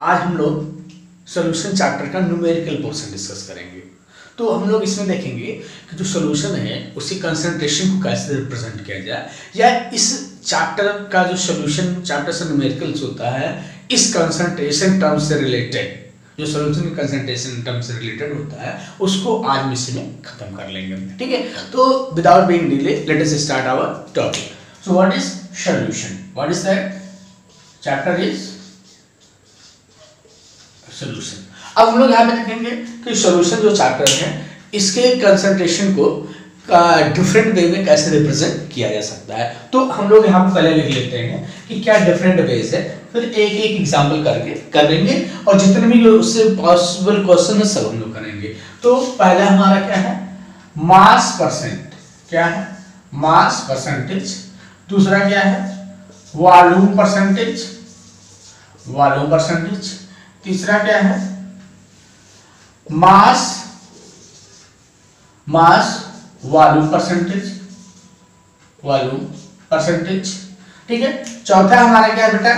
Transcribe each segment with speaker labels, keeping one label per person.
Speaker 1: आज हम लोग सॉल्यूशन चैप्टर का न्यूमेरिकल पोर्शन डिस्कस करेंगे। तो हम लोग इसमें देखेंगे कि जो सॉल्यूशन है उसकी कंसंट्रेशन को कैसे रिप्रेजेंट किया जाए, या इस चैप्टर का जो सॉल्यूशन चैप्टर से न्यूमेरिकल्स होता है इस कंसंट्रेशन टर्म से रिलेटेड, जो सॉल्यूशन की कंसंट्रेशन टर्म से रिलेटेड होता है उसको आज हम इसमें खत्म कर लेंगे। ठीक है, तो without being delay let us start our topic. So what is solution? What is that? Chapter is solution. अब हम लोग यहाँ पे देखेंगे कि सॉल्यूशन जो चैप्टर है इसके कंसंट्रेशन को डिफरेंट वे में कैसे रिप्रेजेंट किया जा सकता है। तो हम लोग यहाँ पे पहले लिख लेते हैं कि क्या डिफरेंट वेज है, फिर एक एक एग्जांपल करके कर लेंगे और जितने भी उससे पॉसिबल क्वेश्चन है सब हम लोग करेंगे। तो पहला हमारा क्या है? मास परसेंट। क्या है? Mass percentage. दूसरा क्या है? Volume percentage. Volume percentage. तीसरा क्या है? Mass volume percentage. Volume percentage. ठीक है। चौथा हमारा क्या है बेटा?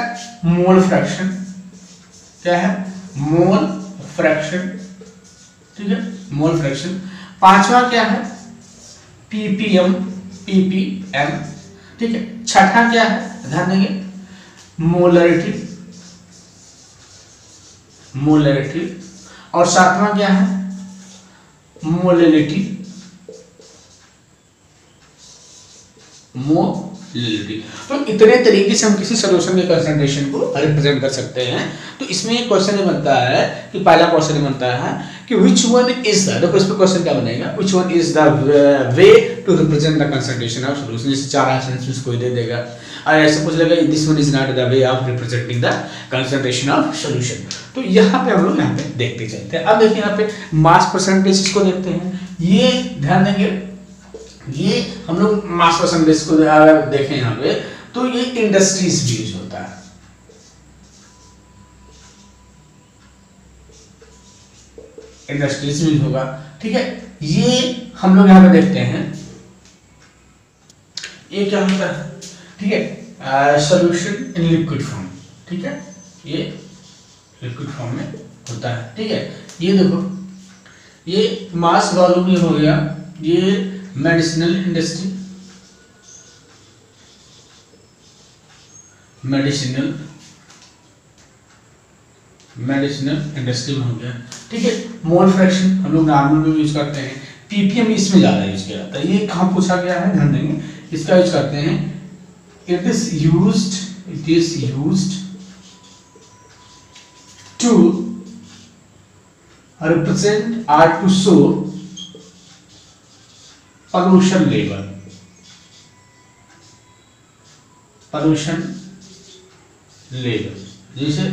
Speaker 1: Mole fraction. क्या है? Mole fraction. ठीक है, मोल फ्रैक्शन। पांचवा क्या है? पीपीएम। ठीक है। छठा क्या है? ध्यान देंगे, मोलरिटी। और सातवां क्या है? मोलिलिटी। तो इतने तरीके से हम किसी सॉल्यूशन के कंसंट्रेशन को रिप्रेजेंट कर सकते हैं। तो इसमें एक क्वेश्चन ये बनता है कि पहला क्वेश्चन ये बनता है कि which one is the, देखो इस पे क्वेश्चन क्या बनेगा, which one is the way to represent the concentration of solution। जैसे चार ऑप्शंस कोई दे देगा और ऐसे पूछ लेगा this one is not the way of representing the concentration of solution। तो यहाँ पे हम लोग यहाँ पे देखते चलते हैं। अब देखिए यहाँ पे मास परसेंटेज इसको देखते हैं। ये ध्यान देंगे, ये हम लोग मास परसेंटेज को अगर देखें यहाँ पे तो ये इंडस्ट्रीज भी यूज होता है। इंडस्ट्रीज यूज होगा। ठीक है, ये हम लोग यहाँ पे देखते हैं ये क्या होता है। ठीक है, सॉल्यूशन इन लिक्विड फॉर्म। ठीक है, ये लिक्विड फॉर्म में होता है। ठीक है, ये देखो ये मास वॉल्यूम ये हो गया, ये मेडिसिनल इंडस्ट्री, मेडिसिनल इंडस्ट्री में हो गया। ठीक है, मोल फ्रैक्शन हम लोग नॉर्मल में यूज करते हैं, पीपीएम इसमें ज्यादा यूज किया जाता है। ये कहाँ पूछा गया है, ध्यान देंगे, इसका यूज करते हैं। It is used to represent or to show pollution level। जैसे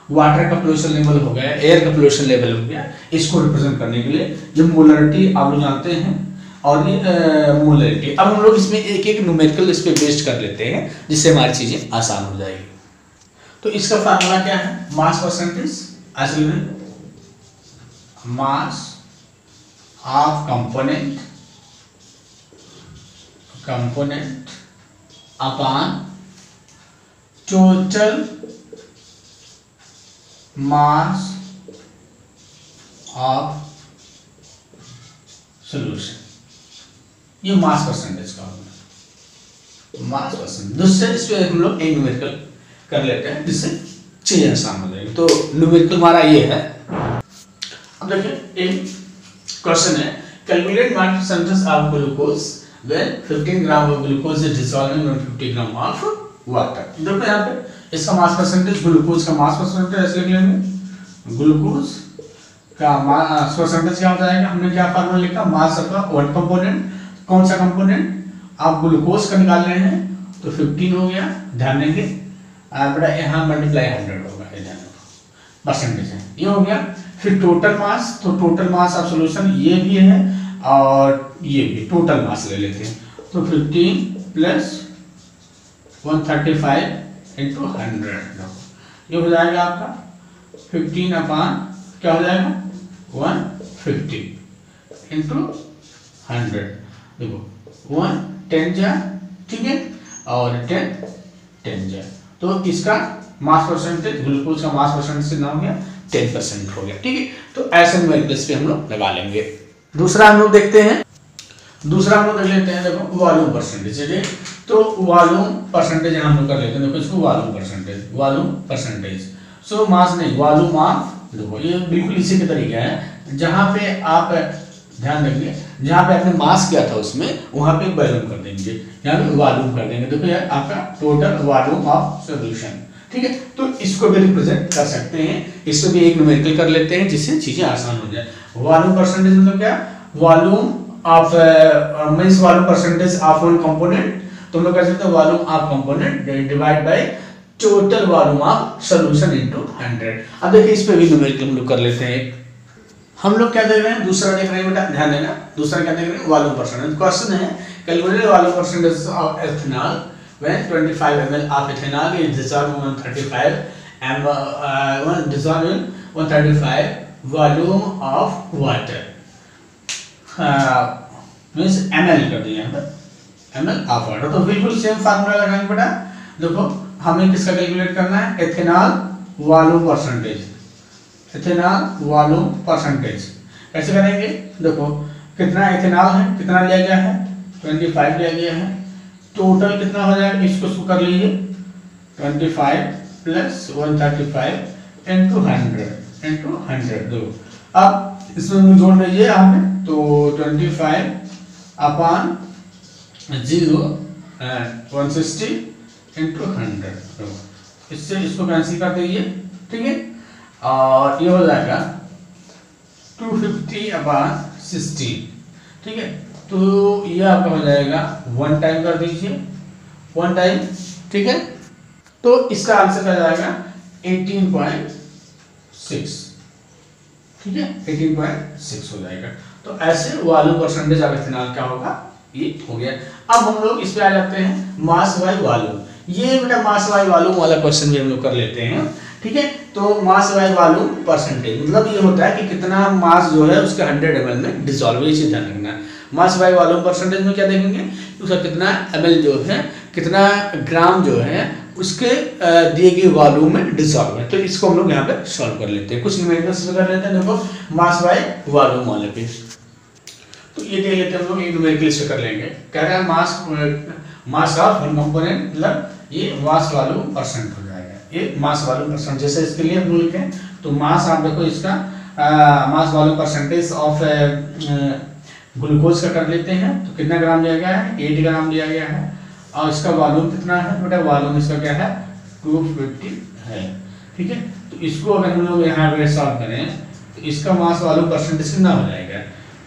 Speaker 1: वाटर का पोल्यूशन लेवल हो गया, एयर का पोल्यूशन लेवल हो गया, इसको रिप्रेजेंट करने के लिए ये मोलरिटी आप लोग जानते हैं और ये मोलरिटी। अब हम लोग इसमें एक एक न्यूमेरिकल इस पे बेस्ड कर लेते हैं जिससे हमारी चीजें आसान हो जाएगी। तो इसका फार्मूला क्या है? Mass percentage mass of component upon total mass of solution. ये मास परसेंटेज का होगा, मास परसेंटेज। दूसरे इस पे हम लोग एक न्यूमेरिकल कर लेते हैं जिससे चीजें आसान हो जाएगी। तो न्यूमेरिकल हमारा ये है। अब देखिए एक क्वेश्चन है, calculate mass percentage of glucose when 15 gram of glucose is dissolved in 50 gram of water. देखो यहाँ पे इसका मास परसेंटेज, ग्लूकोज का मास परसेंटेज ऐसे लिख लेंगे। ग्लूकोज का मास परसेंटेज क्या हो जाएगा? हमने क्या फार्मूला लिखा? मास का वन कंपोनेंट, कौन सा कंपोनेंट? आप ग्लूकोज का निकाल रहे हैं तो 15 हो गया, ध्यान देंगे बेटा, यहाँ मल्टीप्लाई 100 होगा, परसेंटेज है ये हो गया। फिर टोटल मास, तो टोटल मास ऑफ सॉल्यूशन ये भी है और ये भी, टोटल मास ले लेते हैं। तो 15 प्लस 135 इंटू 100 ये हो जाएगा आपका 15 अपॉन क्या हो जाएगा? 150 इंटू 100। देखो 1 10 जा, ठीक है, और 10 10 जा, तो इसका मास परसेंटेज, ग्लूकोज का मास परसेंटेज कितना हो गया 10% हो गया। ठीक है, तो ऐसे न्यूमेरिकल्स पे हम लोग लगा लेंगे। दूसरा हम लोग देखते हैं, दूसरा हम लोग देख लेते हैं, देखो वॉल्यूम परसेंटेज। ठीक है, तो वॉल्यूम परसेंटेज हम लोग कर लेते हैं। देखो इसको वॉल्यूम परसेंटेज सो मास नहीं, वॉल्यूम ऑफ, देखो ये बिल्कुल इसी के तरीके है। जहां पे आप ध्यान देंगे, जहां पे आपने मास किया था उसमें वहां पे वॉल्यूम कर देंगे, यहाँ पे वॉल्यूम कर देंगे। देखो यार आपका टोटल वॉल्यूम ऑफ सॉल्यूशन। ठीक है, तो इसको भी रिप्रेजेंट कर सकते हैं, इसको भी एक न्यूमेरिकल कर लेते हैं जिससे चीजें आसान हो जाए। वॉल्यूम परसेंटेज मतलब क्या, volume of means volume percentage of one component, तो हम लोग कह सकते हैं volume of component divide by total volume of solution into 100। अब देखिए इस पे भी न्यूमेरिकल हम लोग कर लेते हैं। हम लोग क्या देख रहे हैं, दूसरा देख रहे हैं बेटा, ध्यान देना, दूसरा क्या देख रहे हैं, वॉल्यूम परसेंटेज। क्वेश्चन है calculate volume percentage of ethanol when 25 ml of ethanol is dissolved in 135 dissolved in 135 volume of water, means ml कर दिया यहाँ पर ml of water। तो बिल्कुल सेम फार्मूला लगाएंगे बेटा। देखो हमें किसका कैलकुलेट करना है, ethanol volume percentage, ethanol volume percentage कैसे करेंगे। देखो कितना एथेनॉल है, कितना लिया गया है 25 लिया गया है, टोटल कितना हो जाएगा, इसको कर लीजिए 25 प्लस 135 इंटू 100 दो। अब इसमें जोड़ लीजिए यहाँ पे, तो 25 अपॉन 0 160 इंटू 100, इससे इसको कैंसिल कर दीजिए। ठीक है, और ये हो जाएगा 250 अपॉन 60। ठीक है, तो ये आपका हो जाएगा 1 टाइम कर दीजिए, 1 टाइम। ठीक है, तो इसका आंसर क्या जाएगा 18.6। ठीक है, 18.6 हो जाएगा। तो ऐसे वॉल्यूम परसेंटेज ऑफ एथेनॉल क्या होगा, ये हो गया। अब हम लोग इस पे आ जाते हैं मास बाय वॉल्यूम। ये बेटा मास बाय वॉल्यूम वाला क्वेश्चन भी हम लोग कर लेते हैं। ठीक है, तो मास बाय वॉल्यूम परसेंटेज मतलब ये होता है कि कितना मास जो है उसके 100 ml में डिसॉल्व, ये चीज ध्यान रखना है। मास बाय वॉल्यूम परसेंटेज में क्या देखेंगे, उसका कितना ml जो है, कितना ग्राम जो है उसके दिए गए वॉल्यूम में डिसॉल्व है। तो इसको हम लोग यहाँ पे सॉल्व कर लेते हैं, कुछ न्यूमेरिकल्स कर लेते हैं। देखो मास बाय वॉल्यूम वाले पे, तो ये देख लेते हैं हम लोग, एक न्यूमेरिकल से कर लेंगे। कह रहा है मास ऑफ वन कंपोनेंट, मतलब ये मास वॉल्यूम परसेंट हो जाएगा, ये मास वॉल्यूम परसेंट। जैसे इसके लिए हम लिखें तो मास, आप देखो इसका mass volume percentage of glucose का कर लेते हैं, तो कितना ग्राम लिया गया है 8 ग्राम लिया गया है, और इसका वॉल्यूम कितना है बेटा, वॉल्यूम इसका क्या है 250 है। ठीक है, तो इसको अगर हम लोग यहाँ पे सॉल्व करें तो इसका मास वॉल्यूम परसेंटेज कितना हो जाएगा,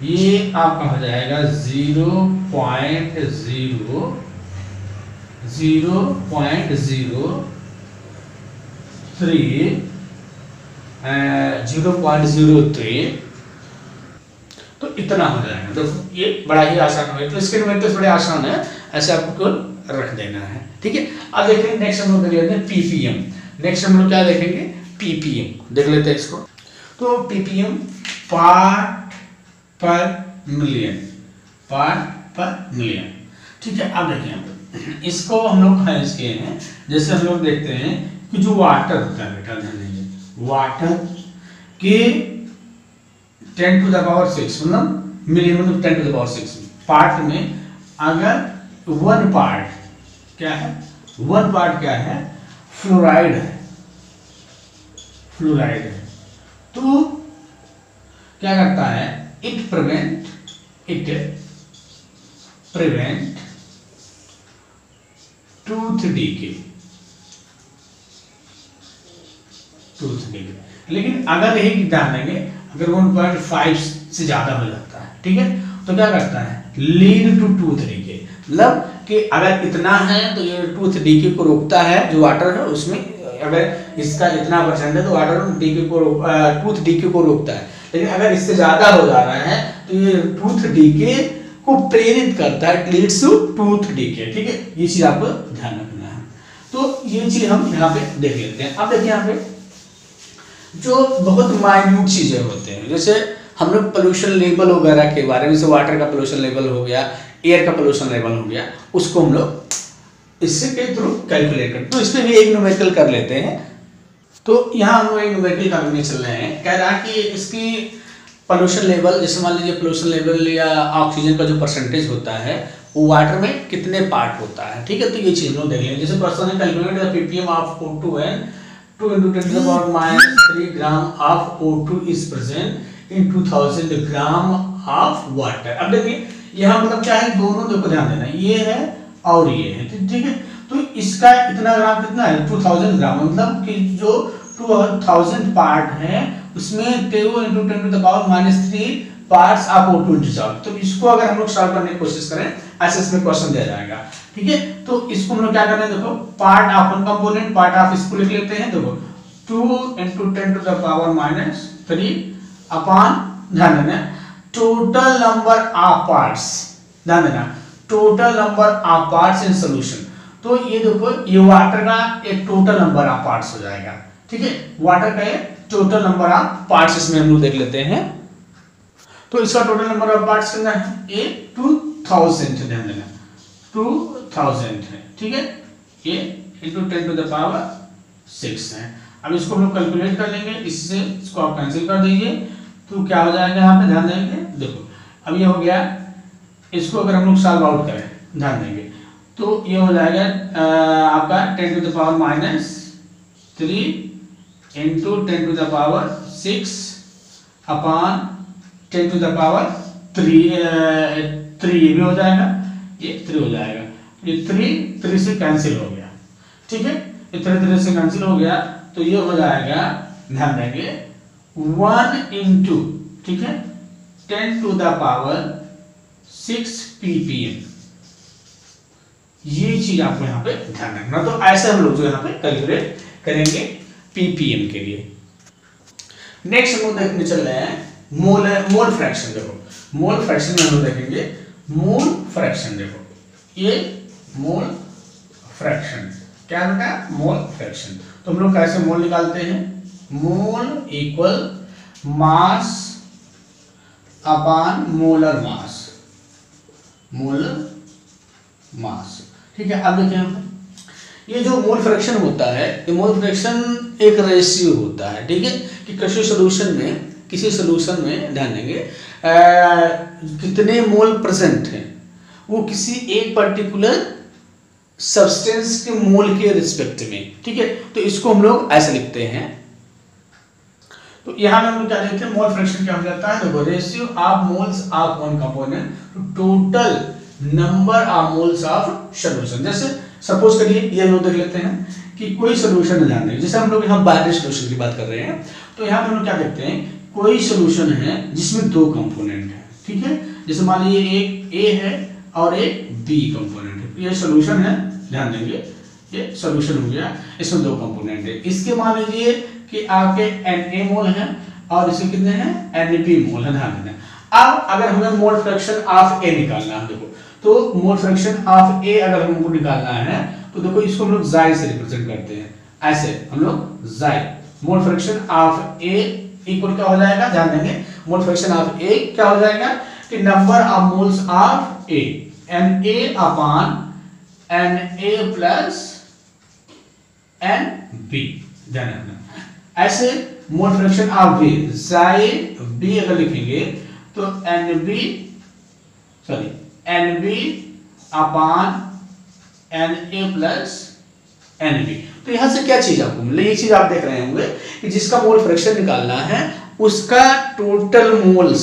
Speaker 1: ये आपका हो जाएगा 0.03, तो इतना हो जाएगा। देखो ये बड़ा ही आसान है, तो इसके न्यूमेरिकल्स बड़े आसान है, ऐसे आपको रख देना है। ठीक है, अब देखेंगे नेक्स्ट हम लोग देख लेते हैं पीपीएम। नेक्स्ट हम लोग क्या देखेंगे, पीपीएम देख लेते हैं इसको। तो पीपीएम पार्ट पर मिलियन, ठीक है। अब देखिए इसको हम लोग खारिज किए हैं, जैसे हम लोग देखते हैं कि जो वाटर होता है बेटा, ध्यान दीजिए, वाटर के 10 to the power 6 मतलब मिलियन मतलब 10 to the power 6 पार्ट में अगर वन पार्ट क्या है, फ्लोराइड है, तो क्या करता है, इट प्रिवेंट टूथ डीके। लेकिन अगर यही ध्यान देंगे, अगर 1.5 से ज्यादा हो जाता है, ठीक है, तो क्या करता है, लीड टू टूथ डीके। मतलब कि अगर इतना है तो ये टूथ डीके को रोकता है, जो वाटर है उसमें अगर इसका इतना परसेंट है तो वाटर डीके को टूथ डीके को रोकता है। लेकिन अगर इससे ज्यादा हो जा रहा है तो ये टूथ डीके को प्रेरित करता है, it leads to tooth decay. ठीक है, ये चीज आपको ध्यान रखना है। तो ये चीज हम यहाँ पे देख लेते हैं। अब देखिए यहाँ पे जो बहुत माइन्यूट चीजें होते हैं, जैसे हम लोग पोल्यूशन लेवल वगैरह के बारे में, जैसे वाटर का पोल्यूशन लेवल हो गया, एयर का पोल्यूशन लेवल हो गया, उसको हम लोग इससे के थ्रू कैलकुलेट कर, तो इसमें भी एक न्यूमेरिकल कर लेते हैं। तो यहाँ हम एक न्यूमेरिकल करने चल रहे हैं। कह रहा है कि इसकी पोल्यूशन लेवल, जैसे मान लीजिए पोल्यूशन लेवल या ऑक्सीजन का जो परसेंटेज होता है वो वाटर में कितने पार्ट होता है, ठीक है। तो ये चीज लोग देख लेंगे। जैसे क्वेश्चन है calculate the ppm of O2 2 × 10⁻³ gram of O2 is present in 2000 gram of water. अब देखिए यहाँ मतलब क्या है, दोनों देखो ध्यान देना, ये है और ये है, ठीक है। तो इसका इतना ग्राम कितना है 2000 ग्राम, मतलब कि जो 2000 पार्ट है उसमें 2 × 10⁻³ पार्ट्स ऑफ O2 डिजॉल्व। तो इसको अगर हम लोग सॉल्व करने की कोशिश करें, ऐसे इसमें क्वेश्चन दिया जाएगा, ठीक है। तो इसको हम लोग क्या करना है, देखो part of one component, part of इसको लिख लेते हैं। देखो 2 × 10⁻³ अपॉन, ध्यान देना टोटल नंबर ऑफ पार्ट्स, ध्यान देना total number of parts in solution. तो ये देखो ये वाटर का एक टोटल नंबर ऑफ पार्ट्स हो जाएगा, ठीक है। वाटर का एक टोटल नंबर ऑफ पार्ट्स इसमें हम लोग देख लेते हैं। तो इसका टोटल नंबर ऑफ पार्ट्स कितना है, ये 2000, ध्यान देना 2000 है, ठीक है। ये × 10⁻⁶ है। अब इसको हम लोग कैलकुलेट कर लेंगे, इससे इसको आप कैंसिल कर दीजिए। तो क्या हो जाएगा यहाँ पे, ध्यान देंगे, देखो अब ये हो गया। इसको अगर हम लोग सॉल्व आउट करें, ध्यान देंगे, तो ये हो जाएगा आपका 10⁻³ × 10⁻⁶ अपॉन 10⁻³ ये भी हो जाएगा, ये 3 हो जाएगा। ये 3 से कैंसिल हो गया, ठीक है। ये 3 से कैंसिल हो गया, तो ये हो जाएगा, ध्यान देंगे 1 × ठीक है 10⁻⁶ ppm। ये चीज आपको यहाँ पे ध्यान रखना। तो ऐसे हम लोग जो यहाँ पे कैलकुलेट करेंगे ppm के लिए। नेक्स्ट हम लोग देखने चल रहे हैं मोल फ्रैक्शन। देखो मोल फ्रैक्शन में हम लोग देखेंगे मोल फ्रैक्शन। देखो ये मोल फ्रैक्शन क्या होता है, मोल फ्रैक्शन। तो हम लोग कैसे मोल निकालते हैं, मोल equal mass upon molar mass, molar mass, ठीक है। अब देखिए यहाँ पे ये जो मोल फ्रैक्शन होता है, ये मोल फ्रैक्शन एक रेशियो होता है, ठीक है। कि किसी सॉल्यूशन में ध्यान देंगे कितने मोल प्रेजेंट हैं वो किसी एक पर्टिकुलर सब्सटेंस के मोल के रिस्पेक्ट में, ठीक है। तो इसको हम लोग ऐसे लिखते हैं। तो यहाँ में हम लोग क्या देखते हैं, मोल फ्रैक्शन क्या हो जाता है, देखो ratio of moles of one component to total number of moles of solution. जैसे सपोज करिए ये हम लोग देख लेते हैं कि कोई सॉल्यूशन ध्यान देंगे, जैसे हम लोग यहाँ बाइनरी सॉल्यूशन की बात कर रहे हैं। तो यहाँ पे हम लोग क्या देखते हैं, कोई सॉल्यूशन है जिसमें 2 कंपोनेंट है, ठीक है। जैसे मान लीजिए एक ए है और एक बी कंपोनेंट है। ये सॉल्यूशन है, ध्यान देंगे ये सॉल्यूशन हो गया, इसमें 2 कंपोनेंट है। इसके मान लीजिए कि आपके Na मोल है और इसके कितने हैं Nb मोल है, ध्यान देना। अब अगर हमें मोल फ्रैक्शन ऑफ ए निकालना है, देखो तो मोल फ्रैक्शन ऑफ ए अगर हमको निकालना है तो देखो इसको हम लोग जाई से रिप्रेजेंट करते हैं, ऐसे हम लोग जाई। मोल फ्रैक्शन ऑफ ए इक्वल क्या हो जाएगा, ध्यान देंगे मोल फ्रैक्शन ऑफ ए क्या हो जाएगा कि number of moles of A Na upon Na plus Nb, ध्यान रखना। ऐसे मोल फ्रैक्शन ऑफ बी जाई बी अगर लिखेंगे तो Nb upon Na plus Nb। तो यहां से क्या चीज आपको मिले, ये चीज आप देख रहे होंगे कि जिसका मोल फ्रैक्शन निकालना है उसका टोटल मोल्स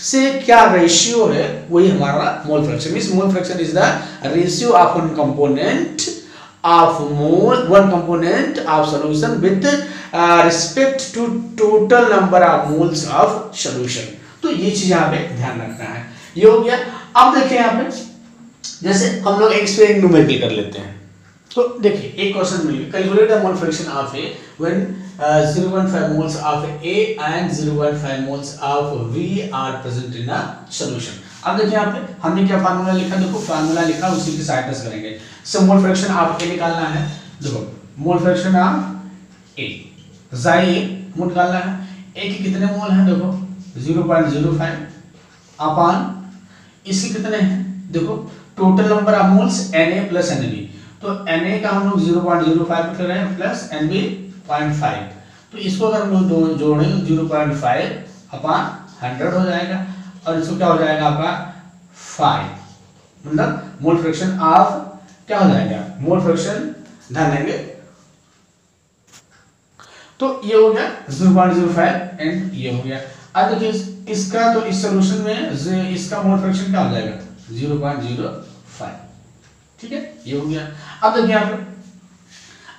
Speaker 1: से क्या रेशियो है, वही हमारा mole fraction. Means mole fraction is the ratio of one component of solution with respect to total number of moles of solution. तो ये चीज यहाँ पे ध्यान रखना है। ये हो गया। अब देखिए यहाँ पे जैसे हम लोग एक न्यूमेरिकल कर लेते हैं। तो देखिए एक क्वेश्चन मिल गया, calculate the mole fraction of A when 0.5 moles of A and 0.5 moles of B are present in a solution. अब देखिए यहाँ पे हमने क्या फार्मूला लिखा, देखो फार्मूला लिखा उसी की सहायता से करेंगे। सो मोल फ्रैक्शन ऑफ ए निकालना है, देखो मोल फ्रैक्शन ऑफ ए जाई मोल निकालना है। ए के कितने मोल हैं, देखो 0.05 अपॉन इसके कितने हैं, देखो total number of moles Na plus Nb। तो Na का हम लोग 0.05 कर रहे हैं प्लस Nb 0.5, तो इसको अगर हम लोग जोड़ेंगे 0.5 अपॉन 100 हो जाएगा, और इसको क्या हो जाएगा आपका 5, मतलब मोल फ्रैक्शन ऑफ क्या हो जाएगा, मोल फ्रैक्शन ध्यान देंगे। तो ये हो गया 0.05 एंड ये हो गया। अब देखिए इसका, तो इस सॉल्यूशन में इसका मोल फ्रैक्शन क्या हो जाएगा 0.05, ठीक है, ये हो गया। अब देखिए यहाँ पर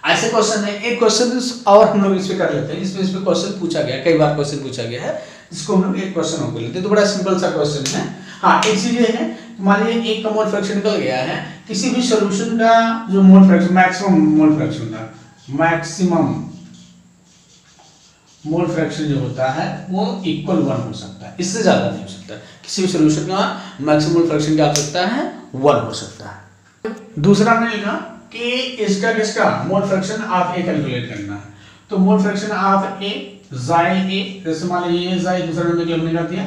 Speaker 1: ऐसे क्वेश्चन है, एक क्वेश्चन और हम लोग इस पे कर लेते हैं, इस पे क्वेश्चन पूछा गया, कई बार क्वेश्चन पूछा गया है, इसको हम लोग एक क्वेश्चन और कर लेते हैं, तो बड़ा सिंपल सा क्वेश्चन है। हाँ, एक चीज ये है, मान लीजिए एक का मोल फ्रैक्शन निकल गया है, किसी भी सॉल्यूशन का जो mole fraction, maximum mole fraction था, मैक्सिमम मोल फ्रैक्शन जो होता है वो इक्वल 1 हो सकता है, इससे ज्यादा नहीं हो सकता। किसी भी सॉल्यूशन का मैक्सिमम मोल फ्रैक्शन क्या हो सकता है 1 हो सकता है। दूसरा हमने लिखा कि इसका किसका मोल फ्रैक्शन ऑफ ए कैलकुलेट करना है, तो मोल फ्रैक्शन ऑफ ए जाई ए, जैसे मान लीजिए ये जाई दूसरा नंबर हमने कर दिया,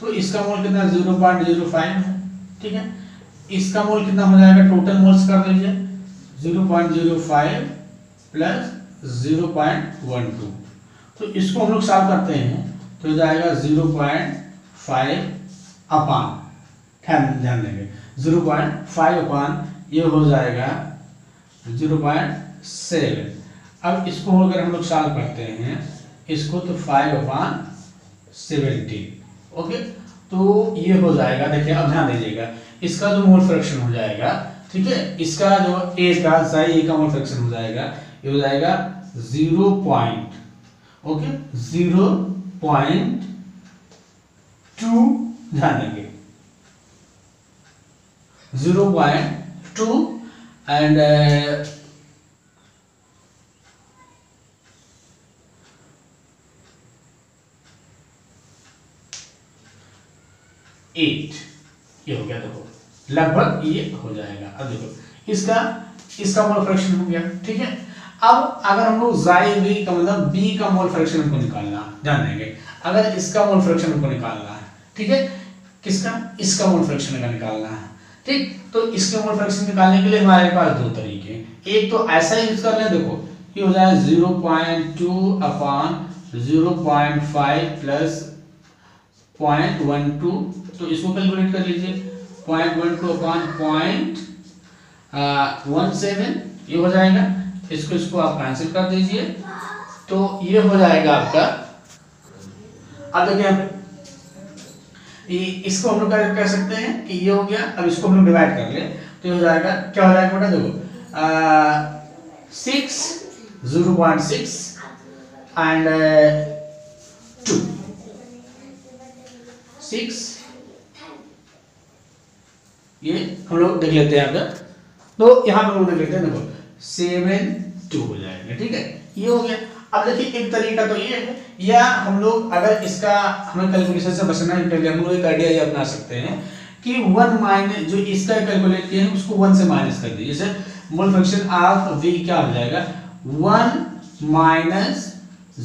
Speaker 1: तो इसका मोल कितना 0.05 है, ठीक है। इसका मोल कितना हो जाएगा, टोटल मोल्स कर लीजिए 0.05 प्लस 0.12, तो इसको हम लोग सॉल्व करते हैं तो हो जाएगा 0.5 अपॉन, ध्यान देंगे 0.5 अपॉन ये हो जाएगा 0.7। अब इसको अगर हम लोग सॉल्व करते हैं इसको, तो 5 अपॉन 70, ओके, तो ये हो जाएगा। देखिए अब ध्यान दीजिएगा, इसका जो मोल फ्रैक्शन हो जाएगा, ठीक है, इसका जो ए का साई ए का मोल फ्रैक्शन हो जाएगा, ये हो जाएगा 0.2, ध्यान देंगे 0.2 एंड 8, ये हो गया। देखो लगभग ये हो जाएगा। अब देखो इसका मोल फ्रैक्शन हो गया, ठीक है। अब अगर हम लोग जाई बी का मतलब बी का मोल फ्रैक्शन हमको निकालना, ध्यान देंगे, अगर इसका मोल फ्रैक्शन हमको निकालना है, ठीक है, किसका, इसका मोल फ्रैक्शन का निकालना है, ठीक, तो इसके मोल फ्रैक्शन निकालने के लिए हमारे पास दो तरीके हैं। एक तो ऐसा यूज कर लें, देखो ये हो जाएगा 0.2 अपॉन 0.5 प्लस 0.12, तो इसको कैलकुलेट कर लीजिए 0.12 अपॉन 0.17, ये हो जाएगा। इसको आप कैंसिल कर दीजिए, तो ये हो जाएगा आपका। अब देखिए इसको हम लोग कह सकते हैं कि ये हो गया। अब इसको हम लोग डिवाइड कर ले तो ये हो जाएगा, क्या हो जाएगा बेटा, देखो 6 0.6 एंड 2 6, ये हम लोग देख लेते हैं। अगर तो यहाँ पे हम लोग देख लेते हैं, देखो 7 2 हो जाएगा, ठीक है, ये हो गया। अब देखिए एक तरीका तो ये है, या हम लोग अगर इसका हमें कैलकुलेशन से बचना है तो हम लोग एक आइडिया ये अपना सकते हैं कि 1 माइनस जो इसका कैलकुलेट किए हैं उसको 1 से माइनस कर दीजिए। जैसे मोल फ्रैक्शन ऑफ v क्या हो जाएगा 1 माइनस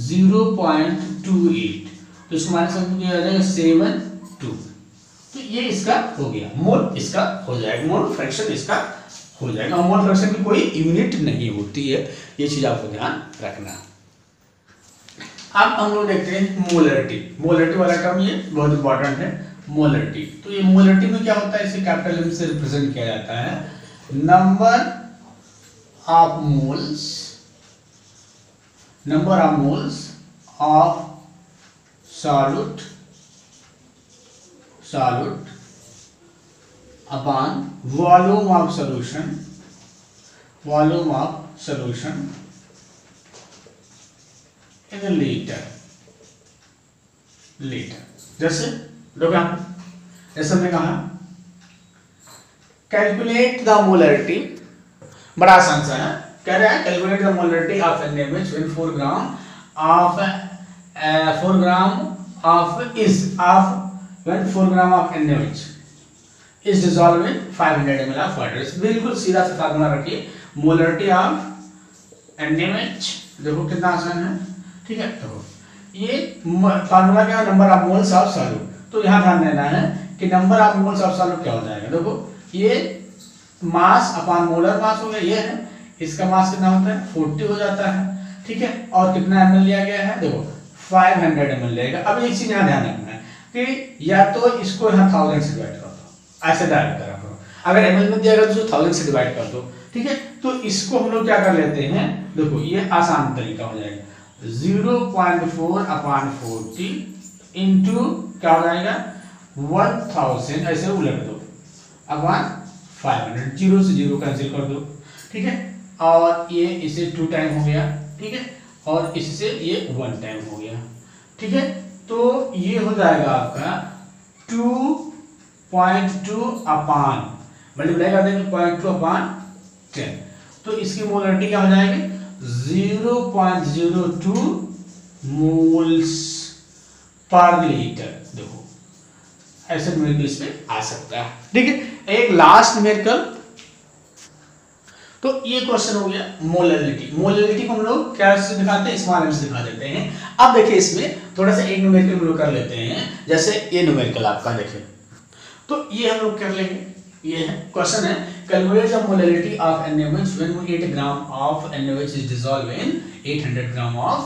Speaker 1: 0.28, तो इसको माइनस करके क्या हो जाएगा 7 2, तो ये इसका हो गया, मोल इसका हो जाएगा, मोल फ्रैक्शन इसका हो जाएगा। और मोल फ्रैक्शन की कोई यूनिट नहीं होती है, ये चीज आपको ध्यान रखना। अब हम लोग देखते हैं मोलरिटी। मोलरिटी वाला टर्म ये बहुत इंपॉर्टेंट है, मोलरिटी। तो ये मोलरिटी में क्या होता है, इसे कैपिटल एम से रिप्रेजेंट किया जाता है, number of moles of solute upon volume of solution in litre. जैसे देखो जैसे हमने कहा कैलकुलेट द मोलरिटी, बड़ा आसान सा है, कह रहा है calculate the molarity of NaOH when 4 gram of NaOH is dissolved in 500 ml of water। बिल्कुल सीधा सा फार्मूला रखिए, मोलरिटी ऑफ NaOH, देखो कितना आसान है, ठीक है। तो ये फार्मूला क्या है, number of moles of solute. तो यहाँ ध्यान देना है कि number of moles of solute क्या हो जाएगा, देखो ये मास अपॉन मोलर मास हो गया, ये है, इसका मास कितना होता है 40 हो जाता है, ठीक है। और कितना ml लिया गया है, देखो 500 ml लेगा। अब एक चीज यहाँ ध्यान रखना है कि या तो इसको यहाँ 1000 से डिवाइड कर दो, ऐसे डायरेक्ट करा करो, अगर ml में दिया गया तो 1000 से डिवाइड कर दो, ठीक है। तो इसको हम लोग क्या कर लेते हैं, देखो ये आसान तरीका हो जाएगा, 0.4 अपॉन 40 इंटू क्या हो जाएगा 1000, ऐसे उलट दो, अपॉन 500, 0 से 0 कैंसिल कर दो, ठीक है। और ये इसे 2 टाइम हो गया, ठीक है, और इससे ये 1 टाइम हो गया, ठीक है। तो ये हो जाएगा आपका 2.2 अपॉन मल्टीप्लाई कर देंगे 0.2 अपॉन 10, तो इसकी मोलरिटी क्या हो जाएगी 0.02 मोल्स पर लीटर। देखो ऐसे न्यूमेरिकल इसमें आ सकता है, ठीक है। एक लास्ट न्यूमेरिकल, तो ये क्वेश्चन हो गया मोलरिटी। मोलरिटी को हम लोग क्या से दिखाते हैं, स्मॉल m से दिखा देते हैं। अब देखिए इसमें थोड़ा सा एक न्यूमेरिकल हम लोग कर लेते हैं, जैसे ये न्यूमेरिकल आपका देखिए, तो ये हम लोग कर लेंगे। ये है क्वेश्चन है, calculate the molarity of NaOH when 8 gram of NaOH is dissolve in 800 gram of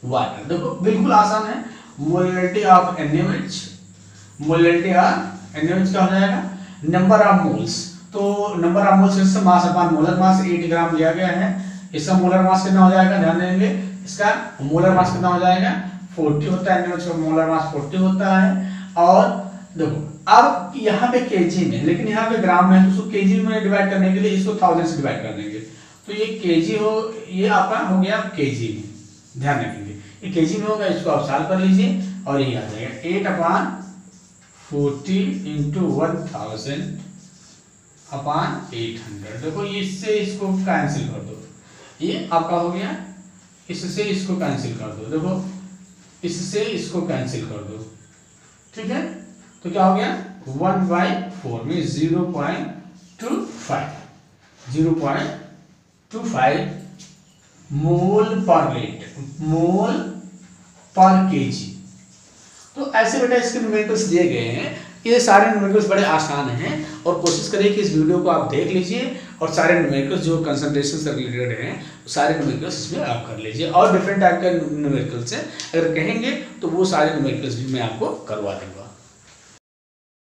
Speaker 1: water. देखो बिल्कुल आसान है, molarity of NaOH, molarity of NaOH क्या हो जाएगा नंबर ऑफ मोल्स, तो नंबर ऑफ मोल्स से मास अपॉन मोलर मास 8 ग्राम लिया गया है, इसका मोलर मास कितना हो जाएगा ध्यान देंगे, इसका मोलर मास कितना हो जाएगा 40 होता है, NaOH का मोलर मास 40 होता है। और देखो अब यहाँ पे केजी में, लेकिन यहाँ पे ग्राम में, तो उसको केजी में डिवाइड करने के लिए इसको 1000 से डिवाइड कर देंगे, तो ये केजी हो, ये आपका हो गया केजी में, ध्यान रखेंगे ये केजी में होगा, इसको आप सॉल्व कर लीजिए और ये आ जाएगा 8 अपॉन 40 इंटू 1000 अपॉन 800। देखो इससे इसको कैंसिल कर दो, ये आपका हो गया, इससे इसको कैंसिल कर दो, देखो इससे इसको कैंसिल कर दो, ठीक है। तो क्या हो गया 1/4 में 0.25 मोल पर लीटर, मोल पर केजी। तो ऐसे बेटा इसके न्यूमेरिकल्स दिए गए हैं, ये सारे न्यूमेरिकल्स बड़े आसान हैं, और कोशिश करिए कि इस वीडियो को आप देख लीजिए और सारे न्यूमेरिकल्स जो कंसंट्रेशन से रिलेटेड हैं सारे न्यूमेरिकल्स इसमें आप कर लीजिए, और डिफरेंट टाइप के न्यूमेरिकल्स हैं, अगर कहेंगे तो वो सारे न्यूमेरिकल्स भी मैं आपको करवा दूंगा।